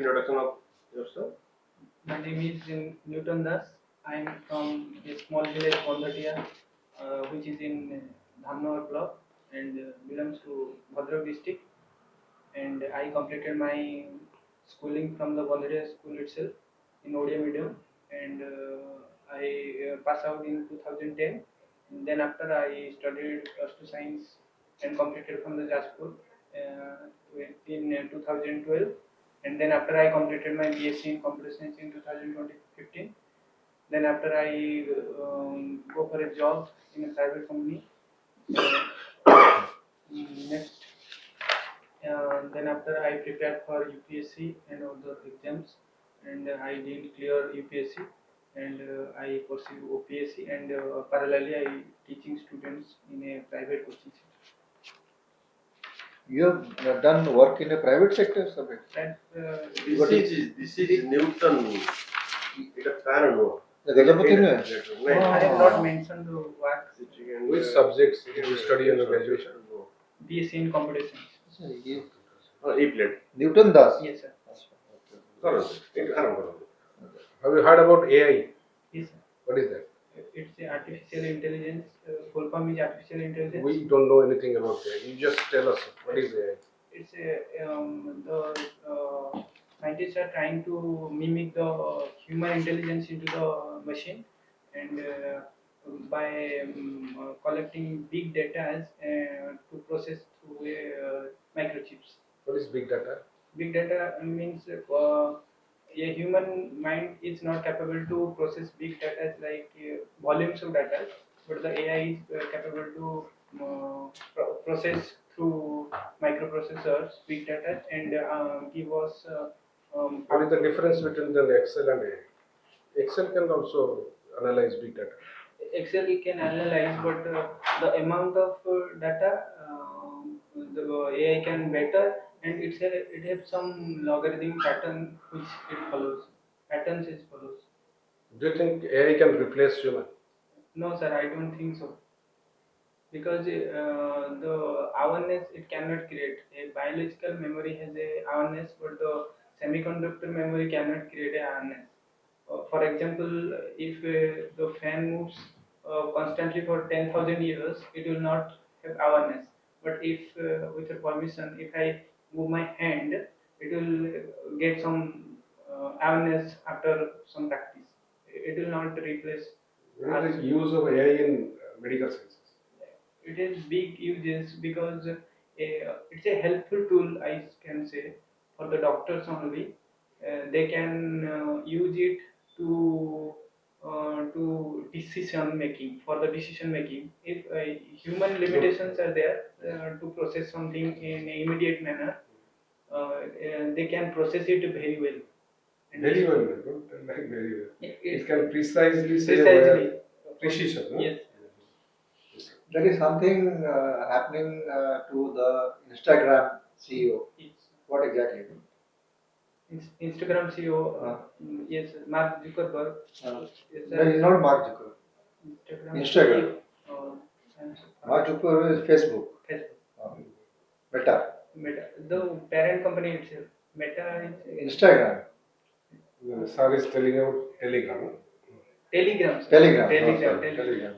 introduction of yourself. My name is Newton Das. I am from a small village, Pondatia, which is in Dhamnagar block and belongs to Bhadrak district. And I completed my schooling from the Pondatia school itself in Odia medium. And I passed out in 2010. And then after I studied plus 2 science and completed from the Jashpur in 2012. And then after I completed my BSc in computer science in 2015. Then after I go for a job in a private company. Next, then after I prepared for UPSC and other exams, and I did clear UPSC, and I pursue OPSC, and parallelly I teaching students in a private coaching center. You have done work in a private sector, Sabir? This is Newton. It's a fan no. I have not mentioned the work. Which subjects did you study in the graduation? BSc in computer science. Newton Das. Yes, sir. Have you heard about AI? Yes, sir. What is that? It's a artificial intelligence. Full form is artificial intelligence. We don't know anything about AI. You just tell us what is AI. It's the scientists are trying to mimic the human intelligence into the machine, and by collecting big data to process through microchips. What is big data? Big data means a human mind is not capable to process big data like volumes of data, but the AI is capable to process through microprocessors big data and give us. What is the difference between the Excel and AI? Excel can also analyze big data. Excel can analyze, but the amount of data the AI can better, and it has some logarithm pattern which it follows. Patterns it follows. Do you think AI can replace human? No, sir, I don't think so. Because the awareness it cannot create. A biological memory has a awareness, but the semiconductor memory cannot create a awareness. For example, if the fan moves constantly for 10,000 years, it will not have awareness. But if with a permission, if I move my hand, it will get some awareness after some practice. It will not replace. What is the use of AI in medical sciences? It is big uses because it's a helpful tool, I can say, for the doctors only. They can use it to decision making, for the decision making. If human limitations are there to process something in an immediate manner, they can process it very well. And Very well, don't like very well. It can precisely say precisely. where precision. No? Yes. There is something happening to the Instagram CEO. What exactly? Instagram CEO, yes, Mark Zuckerberg. Yes, No, it's not Mark Zuckerberg. Instagram. Mark Zuckerberg is Facebook. Meta. The parent company itself. Meta is Instagram. Sir is telling about Telegram. Telegram. Sir. Telegram. Telegram.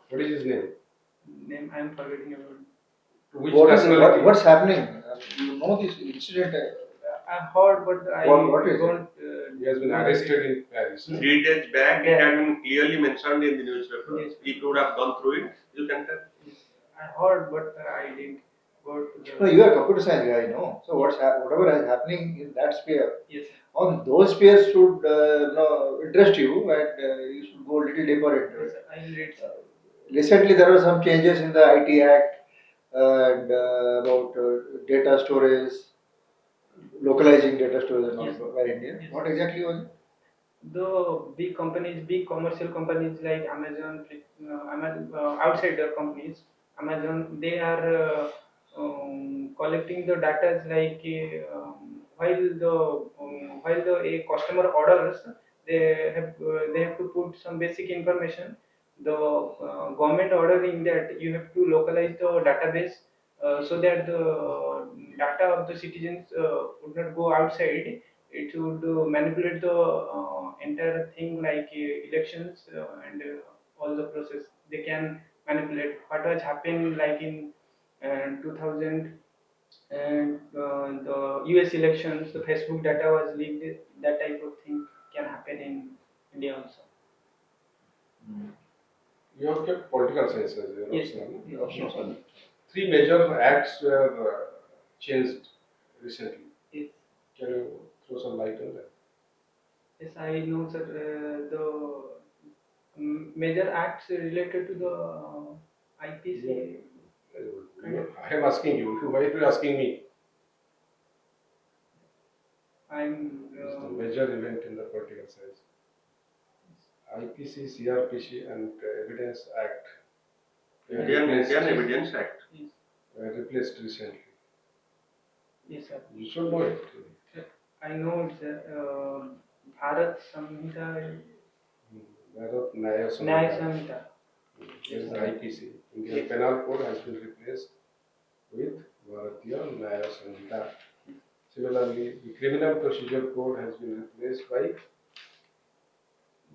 What is his name? Name I am forgetting about. What's happening? You know this incident? I heard, but I what is don't. He has been arrested in Paris. 3 days back, it had been clearly mentioned in the newspaper. Yes. If you would have gone through it, you can tell. I heard, but I didn't go to the. No, you are a computer science guy, no? So whatever is happening in that sphere, Yes. on those spheres should interest you, and you should go a little deeper into it. I read. Recently, there were some changes in the IT Act and about data storage, localizing data storage and Yes. all by India. Yes. What exactly was it? The big companies, big commercial companies like Amazon, outsider companies, Amazon, they are collecting the data like while the a customer orders, they have to put some basic information. The government ordering that you have to localize the database so that the data of the citizens would not go outside, it should manipulate the entire thing like elections and all the process. They can manipulate what was happened like in 2000 and the US elections. The Facebook data was leaked. That type of thing can happen in India also. You have kept political science as your Yes. option. Yes. Three major acts were changed recently. Yes. Can you throw some light on that? Yes, I know, sir. The major acts related to the IPC. I am asking you. Why are you asking me? I'm It's the major event in the political science. IPC, CRPC, and Evidence Act were Indian replaced, Evidence Act. yes, were replaced recently. yes, sir. You should know it. I know it's Bharat Samhita, Bharat Nyaya Nyaya Samhita. Samhita. Is the IPC. Indian Yes. Penal Code has been replaced with Bharatiya Nyaya Samhita. Similarly, the Criminal Procedure Code has been replaced by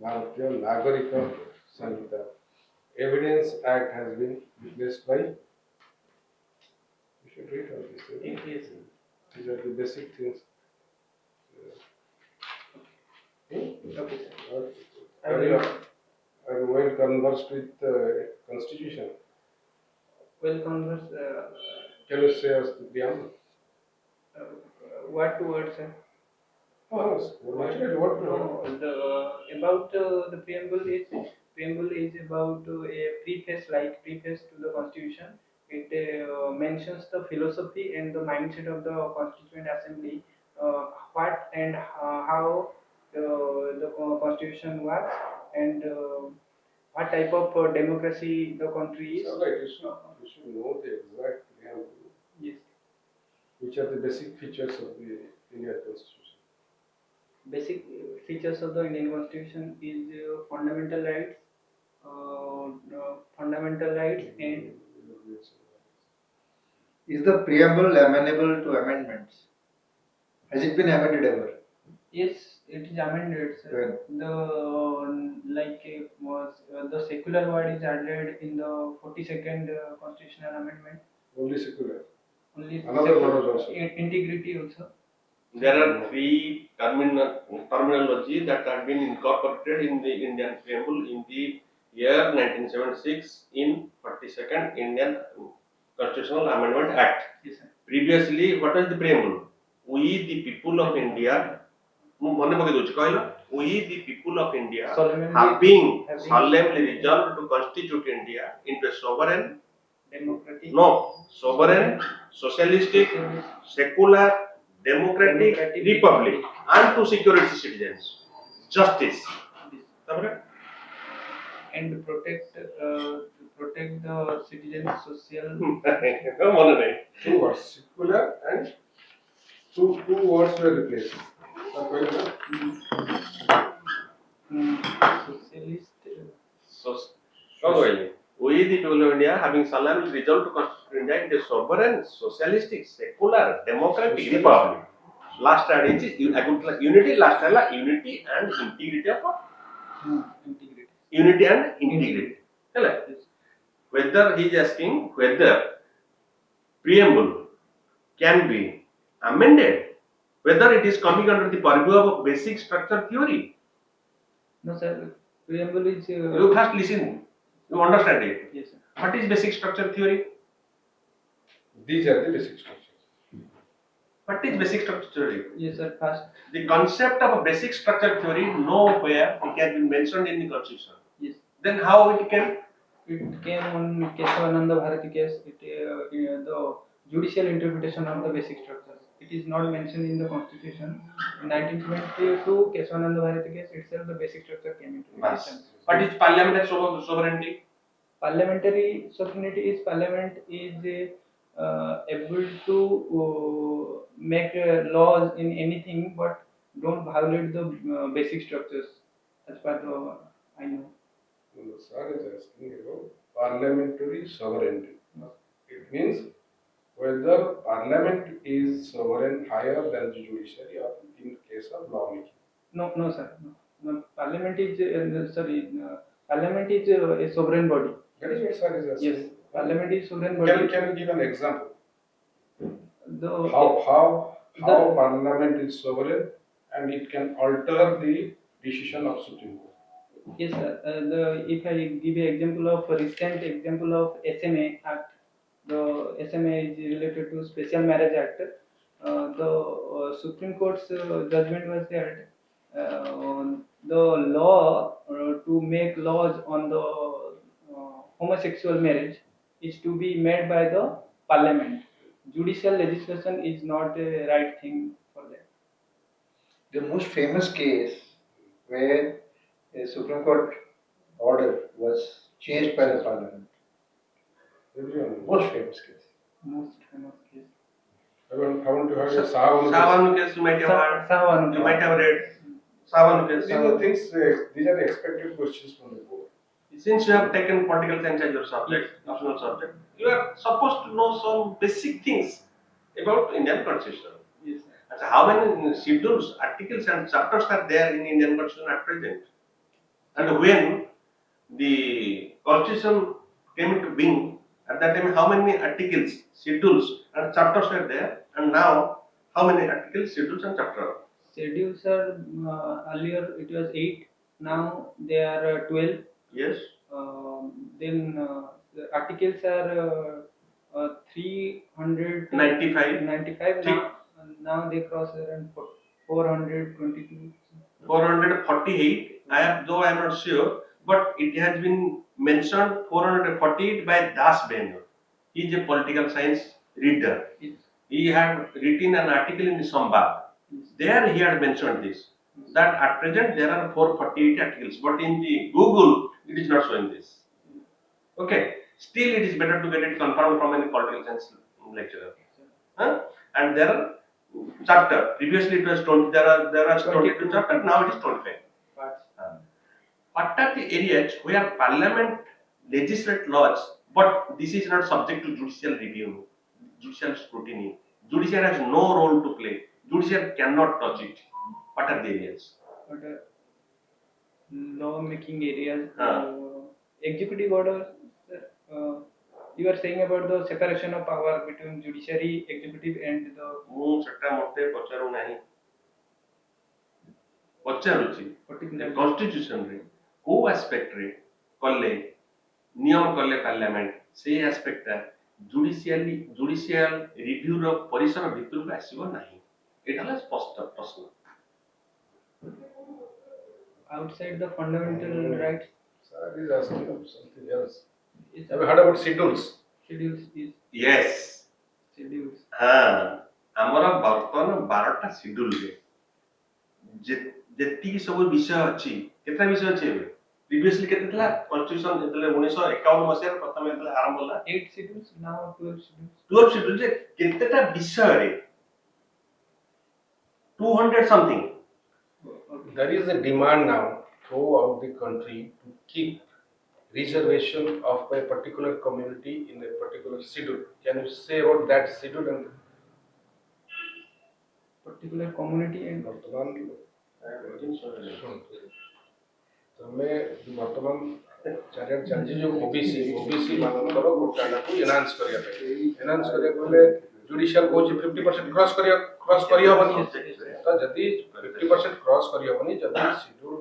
Bharatiya Nagarika Samhita. Evidence Act has been replaced by. You should read all this. Yes. These are the basic things. Okay, sir. Are you well conversed with the Constitution? Well, converse. Can you say us the preamble? What words, sir? Naturally, what No, about the preamble is about a preface to the constitution. It mentions the philosophy and the mindset of the constituent assembly, what and how the constitution works, and what type of democracy the country is. So, right, you should know the exact preamble. Yes. Which are the basic features of the Indian Constitution? Basic features of the Indian Constitution is fundamental rights and Is the preamble amenable to amendments? Has it been amended ever? yes, it is amended. Sir. The secular word is added in the 42nd constitutional amendment. Only secular. Only Another word was also. integrity also. There are three terminology that have been incorporated in the Indian preamble in the year 1976 in 42nd Indian Constitutional Amendment Act. Yes, sir. Previously, what was the preamble? We the people of India, we the people of India Solemnly have solemnly resolved to constitute India into a sovereign, socialistic, secular, democratic republic and to secure its citizens. Justice. And protect the citizens' social. Two words, secular and two words were replaced. Socialist. We the people of India having solemnly resolved to constitute India into a sovereign, socialistic, secular, democratic republic. Last strategy is unity, last unity and integrity of Integrity. unity and integrity. Whether he is asking whether preamble can be amended, whether it is coming under the purview of basic structure theory. No, sir. Preamble is. You first listen. You understand it. Yes, sir. What is basic structure theory? These are the basic structures. What is basic structure theory? Yes, sir. First. The concept of a basic structure theory nowhere it has been mentioned in the constitution. Yes. Then how it came? It came on Kesavananda Bharati case. The judicial interpretation of the basic structures. It is not mentioned in the constitution. In 1972, Kesavananda Bharati case itself, the basic structure came into existence. What is parliamentary sovereignty? Parliamentary sovereignty is parliament is able to make laws in anything, but don't violate the basic structures. As per the I know. No, sir is asking about parliamentary sovereignty. It means whether parliament is sovereign higher than the judiciary or in case of law making. No, sir. No. Parliament is Parliament is a sovereign body. That is what sir is asking. Yes, Parliament is sovereign body. Can you give an example? The How The- Parliament is sovereign and it can alter the decision of Supreme Court. Yes, sir. If I give a example of a recent example of SMA Act, the SMA is related to Special Marriage Act. The Supreme Court's judgment was that the law to make laws on the homosexual marriage is to be made by the Parliament. Judicial legislation is not a right thing for that. The most famous case where a Supreme Court order was changed by the Parliament. Everyone. Most famous case. Most famous case. I want to have a Sahavanu. Savanu case you might have heard. Sahavanu. You might have read. Savanu case. These are things. These are expected questions from the board. Since you have taken political science as your subject, optional subject, you are supposed to know some basic things about Indian Constitution. Yes, And how many schedules, articles, and chapters are there in Indian Constitution at present? And when the Constitution came into being, at that time, how many articles, schedules, and chapters were there? And now, how many articles, schedules, and chapters? schedules are earlier it was 8, now they are 12. Yes. Then the articles are 395. 95. Now they cross around 422. 448. Though I am not sure, but it has been mentioned 448 by Das Benur. He is a political science reader. Yes. He had written an article in the Sambad. There he had mentioned this. That at present there are 448 articles, but in the Google it is not showing this. Okay. Still, it is better to get it confirmed from any political science lecturer. Huh? And there are chapter. Previously it was 20. There are 22 chapters. Now it is 25. Parts. What are the areas where Parliament legislate laws, but this is not subject to judicial review, judicial scrutiny? Judiciary has no role to play. Judiciary cannot touch it. What are the areas? But law making areas, executive order. You are saying about the separation of power between judiciary, executive, and the ମୁଁ ସେଟା ମୋତେ ପଚାରୁ ନାହିଁ ପଚାରୁଛି particular. Constitution ରେ କୋଉ aspect ରେ କଲେ ନିୟମ କଲେ ପାର୍ଲାମେଣ୍ଟ ସେଇ ଆସ୍ପେକ୍ଟଟା ଜୁଡିସିଆଲ ରିଭ୍ୟୁ ର ପରିସର ଭିତରକୁ ଆସିବ ନାହିଁ ଏଟା ହେଲା ସ୍ପଷ୍ଟ ପ୍ରଶ୍ନ Outside the fundamental rights. Sir is asking something else. Have you heard about schedules? Schedules is yes schedules. ଆମର ବର୍ତ୍ତମାନ 12ଟା ସିଡ୍ୟୁଲ ରେ ଯେତିକି ସବୁ ବିଷୟ ଅଛି କେତେଟା ବିଷୟ ଅଛି ଏବେ ପ୍ରିଭିୟସଲି କେତେ ଥିଲା କନଷ୍ଟିଟ୍ୟୁସନ ଯେତେବେଳେ 1951 ମସିହାରେ ପ୍ରଥମେ ଯେତେବେଳେ ଆରମ୍ଭ ହେଲା 8 schedules, now 12 schedules. 12 ସିଡ୍ୟୁଲ ଯେ କେତେଟା ବିଷୟରେ 200 something. There is a demand now throughout the country to keep reservation of a particular community in a particular schedule. Can you say about that schedule and Particular community and ବର୍ତ୍ତମାନ ତମେ ବର୍ତ୍ତମାନ ଚାରିଆଡେ ଚାଲିଛି ଯୋଉ OBC ମାନଙ୍କର କୋଟାଟାକୁ enhance କରିବା ପାଇଁ enhance କରିବାକୁ ହେଲେ ଜୁଡିସିଆଲ କହୁଛି 50% କ୍ରସ୍ କରିହବନି ତ ଯଦି 50% କ୍ରସ୍ କରିହବନି ଯଦି ସିଡ୍ୟୁଲ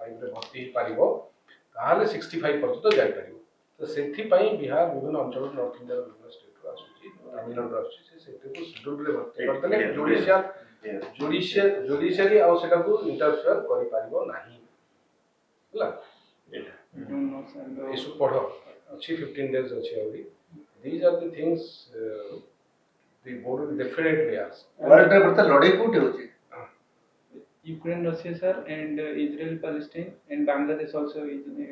5 ରେ ଭର୍ତ୍ତି ହେଇପାରିବ ତାହେଲେ 65% ପର୍ଯ୍ୟନ୍ତ ଯାଇପାରିବ ତ ସେଥିପାଇଁ ବିହାର ବିଭିନ୍ନ ଅଞ୍ଚଳରୁ ନର୍ଥ ଇଣ୍ଡିଆର ବିଭିନ୍ନ ଷ୍ଟେଟରୁ ଆସୁଛି ତାମିଲନାଡୁରୁ ଆସୁଛି ସେଟାକୁ ସିଡ୍ୟୁଲରେ ଭର୍ତ୍ତି କରିଦେଲେ ଜୁଡିସିଆରୀ ଆଉ ସେଟାକୁ ଇଣ୍ଟରଫିୟର କରିପାରିବ ନାହିଁ ହେଲା don't know, sir. ଏସବୁ ପଢ଼ ଅଛି 15 days ଅଛି ଆହୁରି these are the things the board will definitely ask. ଭାରତରେ ବର୍ତ୍ତମାନ ଲଢ଼େଇ କୋଉଠି ହଉଛି? Ukraine, Russia, sir, and Israel, Palestine, and Bangladesh also is in a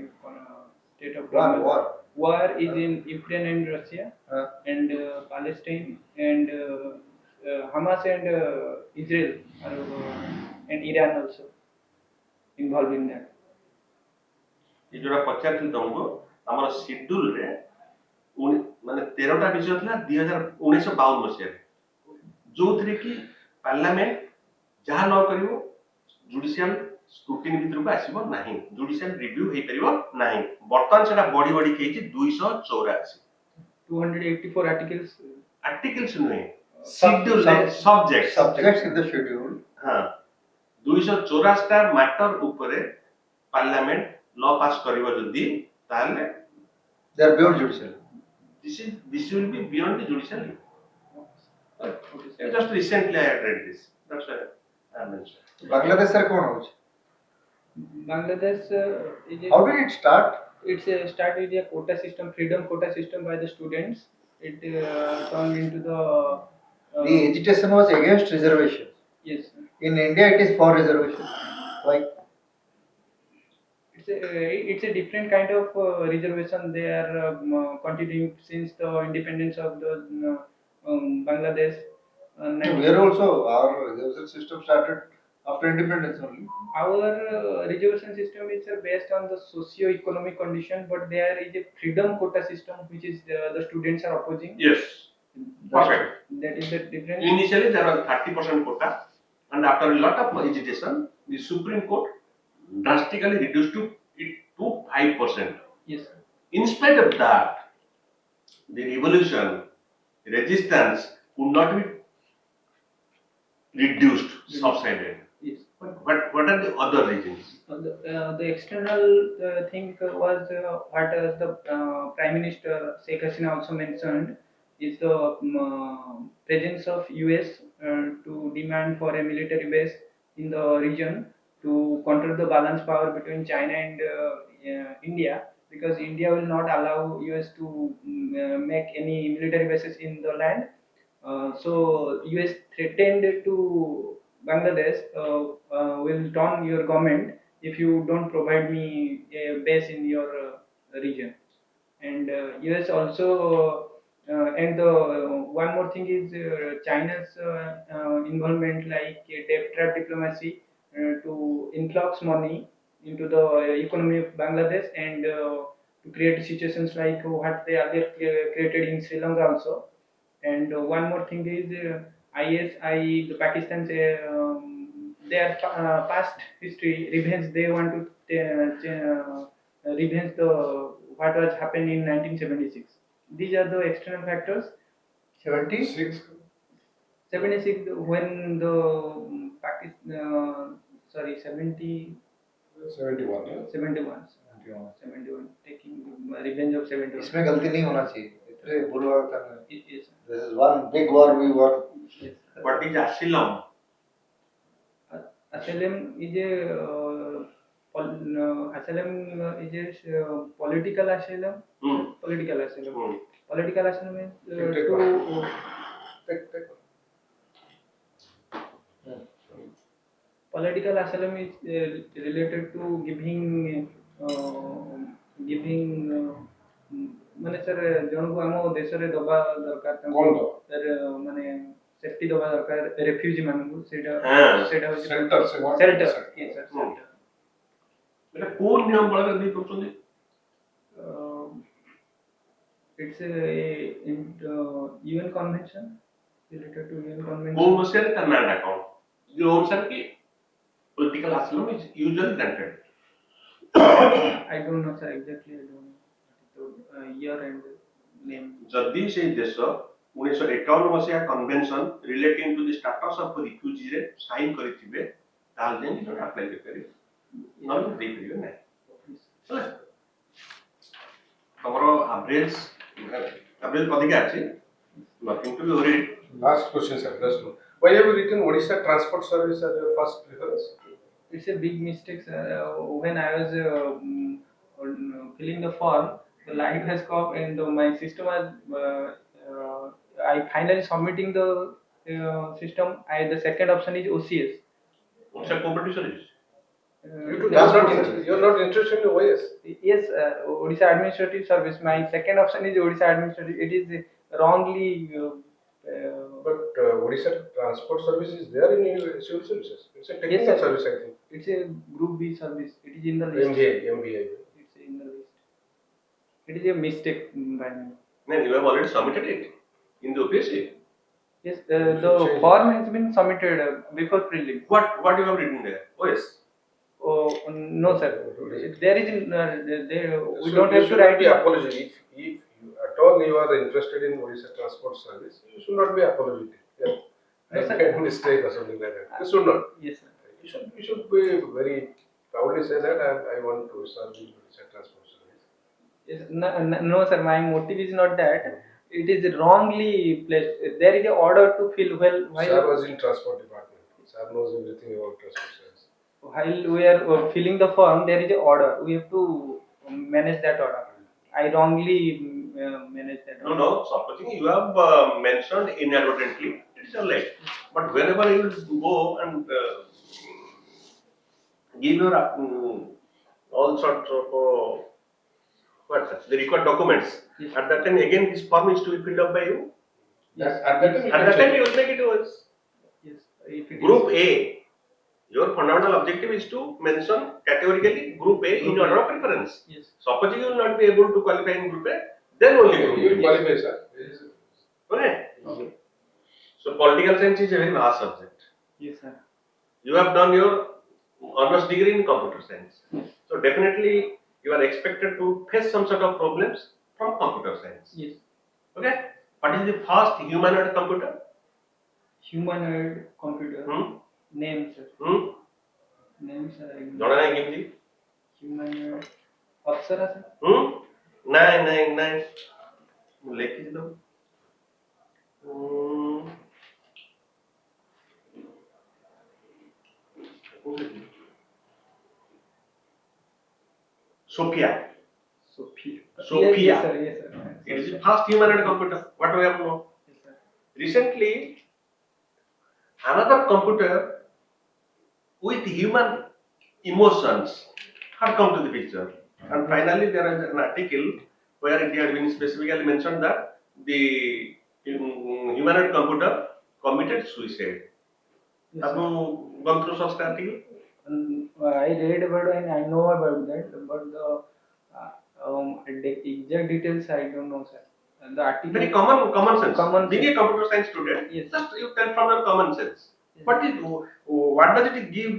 state of War. War is in Ukraine and Russia, and Palestine, and Hamas and Israel, and Iran also involved in that. ଏ ଯୋଉଟା ପଚାରିଥିଲି ତମକୁ ଆମର schedule ରେ ମାନେ 13ଟା ବିଷୟ ଥିଲା 1952 ମସିହାରେ ଯୋଉଥିରେ କି ପାର୍ଲାମେଣ୍ଟ जहाँ न करिवो जुडिशियल स्क्रूटिनी भितर को आसीबो नाही जुडिशियल रिव्यू हे करिवो नाही वर्तमान सेटा बॉडी बॉडी केछि 284 284 articles. आर्टिकल्स नुहे schedule subject Subjects in the schedule. हाँ 284 टा मैटर ऊपर पार्लियामेंट लॉ पास करिवो जदी ताले They are beyond judicial. this will be beyond the judicial review. Just recently I had read this. That's why I mentioned. Bangladesh sir कौन हो? Bangladesh is How did it start? it's start with a quota system, freedom quota system by the students. It turned into the The agitation was against reservation. yes. In India, it is for reservation. Why? It's a different kind of reservation. They are continuing since the independence of the Bangladesh. Here also, our reservation system started after independence only. Our reservation system is based on the socio-economic condition, but there is a freedom quota system which is the students are opposing. Yes. Perfect. That is the difference. Initially there was 30% quota, and after a lot of agitation, the Supreme Court drastically reduced it to 5%. Yes. In spite of that, the revolution, resistance could not be reduced, subsided. Yes. What are the other reasons? The external thing was what the Prime Minister Sheikh Hasina also mentioned is the presence of US to demand for a military base in the region to control the balance power between China and India, because India will not allow US to make any military bases in the land. So US threatened to Bangladesh will turn your government if you don't provide me a base in your region. And US also and one more thing is China's involvement, like debt trap diplomacy to influx money into the economy of Bangladesh, and to create situations like what they earlier created in Sri Lanka also. And one more thing is ISI, the Pakistan's their past history revenge. They want to revenge the what was happened in 1976. These are the external factors. 76. 76 when the Pakistan, sorry, 71. 71 taking revenge of 71. इसमें गलती नहीं होना चाहिए. इतने बुलवार करना. Yes. This is one big war we won. Yes. What is asylum? Asylum is a political asylum. Political asylum. Political asylum is to political asylum is related to giving ମାନେ sir ଜଣକୁ ଆମ ଦେଶରେ ଦବା ଦରକାର କଣ ଦବା? ତାର ମାନେ ସେଫ୍ଟି ଦବା ଦରକାର ରେଫ୍ୟୁଜି ମାନଙ୍କୁ, ସେଇଟା ସେଇଟା ହଉଛି Shelter, shelter. yes sir, shelter. એટલે કોણ નિયમ બળાવે નહીં કરଛନ୍ତି? It's a UN convention, related to UN convention. କୋଉ ମସିହାରେ ତାର ନାଁଟା କଣ? ଯୋଉ ଅନୁସାରେ କି political asylum is usually granted. I don't know sir, exactly I don't know year and name. ଯଦି ସେଇ ଦେଶ 1951 ମସିହା convention relating to the status of refugee ରେ ସାଇନ୍ କରିଥିବେ ତାହେଲେ ଯାଇକି ଜଣେ ଆପ୍ଲାଏ କରିପାରିବେ, ନହେଲେ ଦେଇପାରିବେ ନାହିଁ। ହେଲା, ତମର ଆଭରେଜ ଅଧିକା ଅଛି, nothing to be worried. Last question, sir. Last one. Why have you written Odisha Transport Service as your first preference? It's a big mistake sir. When I was filling the form, the light has come and my system was I finally submitting the system. The second option is OCS. What's a cooperative service? You're not interested in OAS? Yes, Odisha Administrative Service. My second option is Odisha Administrative. It is wrongly. But Odisha Transport Service is there in civil services. It's a technical Yes, sir. service, I think. It's a Group B service. It is in the list. MBA. It's in the list. It is a mistake by me. No, you have already submitted it in the OPSC. Yes, should the change it. form has been submitted before prelim. What you have written there? OS. Oh, no, sir. There is, there, we So don't you have to should write not be apologetic. If you, at all you are interested in Odisha Transport Service, you should not be apologetic. Yeah. No, I sir. made a mistake or something like that. You should not. Yes, sir. You should be very proudly say that I want to serve in Odisha Transport Service. Yes, no, sir. My motive is not that. It is wrongly placed. There is a order to fill Sir was in Transport Department. Sir knows everything about Transport Service. while we are filling the form. There is a order. We have to manage that order. I wrongly manage that No, order. no. Supposing you have mentioned inadvertently, it is alright. But whenever you go and give your all sorts of what the required documents, Yes. at that time again this form is to be filled up by you. At that time you At can that time check. you will make it yours. Yes. If it Group is, A, your fundamental objective is to mention categorically Group A in Group order A. of preference. Yes. Supposing you will not be able to qualify in Group A, then only Okay, Group you will B. qualify, sir. Okay. Okay. So political science is a very vast subject. Yes, sir. You have done your honors degree in computer science. So definitely you are expected to face some sort of problems from computer science. Yes. Okay. What is the first humanoid computer? Humanoid computer. Hmm? Name, sir. Hmm? Name, sir. ଜଣା ନାହିଁ କେମିତି? Humanoid. Apsara, sir. ନାଇଁ ମୁଁ ଲେଖିଛି ତ Sophia. Sophia. Sophia. Yes, sir. Yes, sir. It is the first humanoid computer. What do we have to know? Yes, sir. Recently, another computer with human emotions had come to the picture. And finally, there is an article where it had been specifically mentioned that the humanoid computer committed suicide. Yes, Have sir. you gone through such article? I read about it and I know about that, but the exact details I don't know, sir. And the article. Very common sense. Common Being sense. a computer science student, Yes. just you tell from your common sense. Yes. What does it give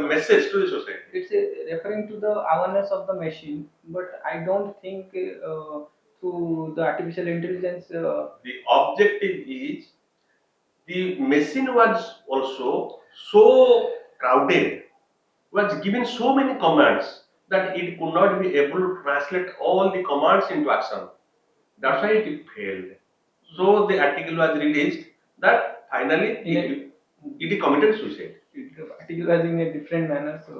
message to the society? It's referring to the awareness of the machine, but I don't think through the artificial intelligence. The objective is the machine was also so crowded, was given so many commands that it could not be able to translate all the commands into action. That's why it failed. So the article was released that finally it committed suicide. The article was in a different manner, so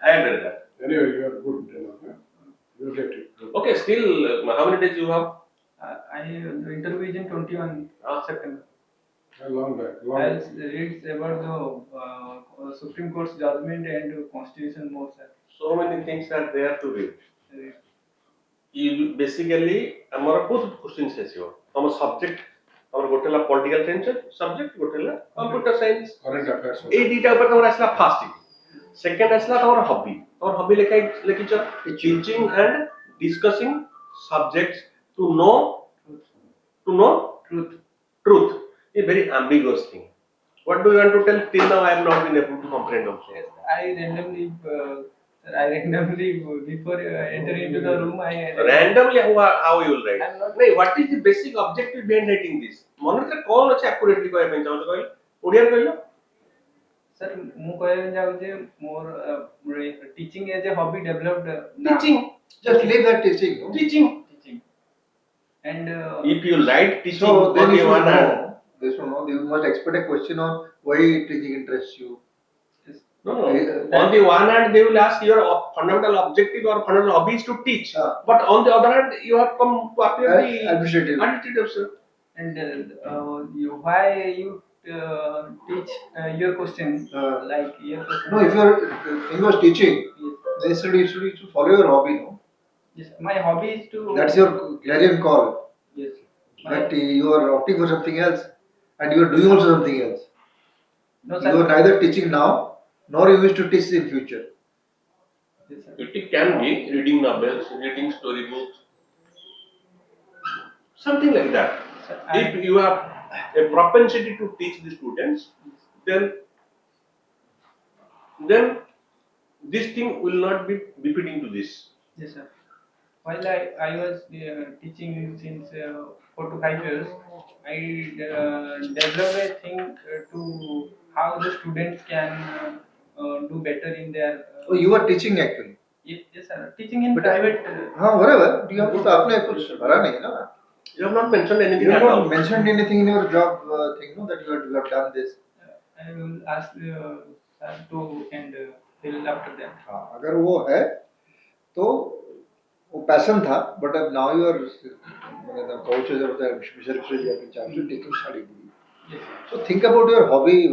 I read that. Anyway, you are good enough. Huh? You will get it. Okay, still how many days you have? the interview is in 21 September. Long back. I'll read about the Supreme Court's judgment and Constitution more, sir. So many things are there to read. You basically ଆମର ବହୁତ questions ଆସିବ ଆମ subject ଆମର ଗୋଟେ ହେଲା political science subject ଗୋଟେ ହେଲା computer science Current affairs. ଏଇ ଦିଟା ଉପରେ ତମର ଆସିଲା first second ଆସିଲା ତମର hobby ତମର hobby ଲେଖିଛ teaching and discussing subjects to know truth a very ambiguous thing. What do you want to tell? Till now I have not been able to comprehend also. Yes, I randomly before entering into the room, Randomly how you will write? I'm not. No, what is the basic objective behind writing this? मन रे कौन अछि accurately कहै ପାଇଁ चाहू कहल ओडिया कहलो Sir, ମୁଁ କହିବାକୁ ଯାଉଛି ମୋର teaching as a hobby developed now. teaching Just leave that teaching. No? teaching And if you write teaching So then on you the should one hand know. They should know. You must expect a question on why teaching interests you. no on the one hand they will ask your fundamental objective or fundamental hobby is to teach but on the other hand you have come to appear the administrative sir. And why you teach your question like your question. No, if you are in was teaching, Yes. then you should follow your hobby. No, Yes, my hobby is to. that's your clarion call. Yes. But you are opting for something else, and you are doing also something else. No, You are sir. neither teaching now, nor you wish to teach in future. Yes, sir. It can be reading novels, reading storybooks, something like that. Sir, If you have a propensity to teach the students, then this thing will not be befitting to this. Yes, sir. While I was teaching since 4 to 5 years, I developed a thing to how the students can do better in their. Oh, you are teaching actually. Yes, sir. Teaching in But, private. हाँ whatever. You have to आपने कुछ भरा नहीं ना. You have not mentioned anything You have at all. not mentioned anything in your job thing, no, that you have done this. I will ask sir to and fill after that. हाँ, अगर वो है तो वो passion था, but अब now you are मैंने तो coach है जब तक विशेष रूप से taking study degree. Yes. So think about your hobby.